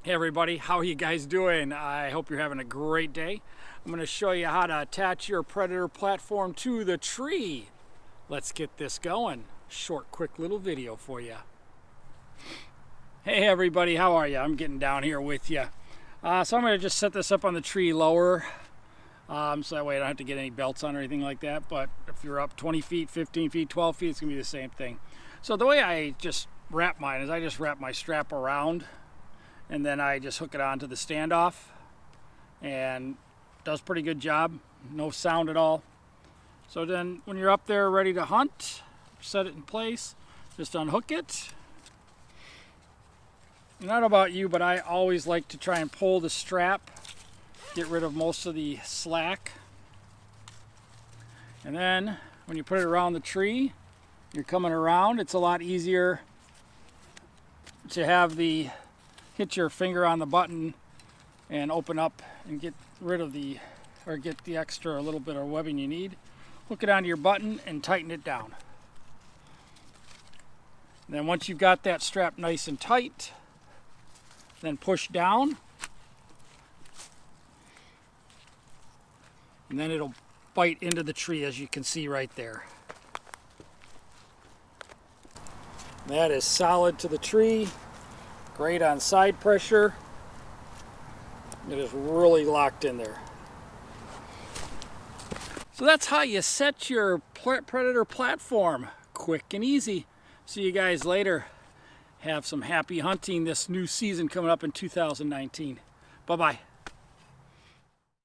Hey everybody, how are you guys doing? I hope you're having a great day. I'm going to show you how to attach your Predator platform to the tree. Let's get this going. Short, quick little video for you. Hey everybody, how are you? I'm getting down here with you. So I'm going to just set this up on the tree lower. So that way I don't have to get any belts on or anything like that. But if you're up 20 feet, 15 feet, 12 feet, it's going to be the same thing. So the way I just wrap mine is I just wrap my strap around, and then I just hook it onto the standoff, and it does a pretty good job. No sound at all. So then when you're up there ready to hunt, set it in place, just unhook it. Not about you, but I always like to try and pull the strap, get rid of most of the slack. And then when you put it around the tree, you're coming around, it's a lot easier to have hit your finger on the button and open up and get rid of get the extra little bit of webbing you need. Hook it onto your button and tighten it down. And then once you've got that strap nice and tight, then push down, and then it'll bite into the tree, as you can see right there. That is solid to the tree. Great on side pressure. It is really locked in there. So that's how you set your Predator platform. Quick and easy. See you guys later. Have some happy hunting this new season coming up in 2019. Bye-bye.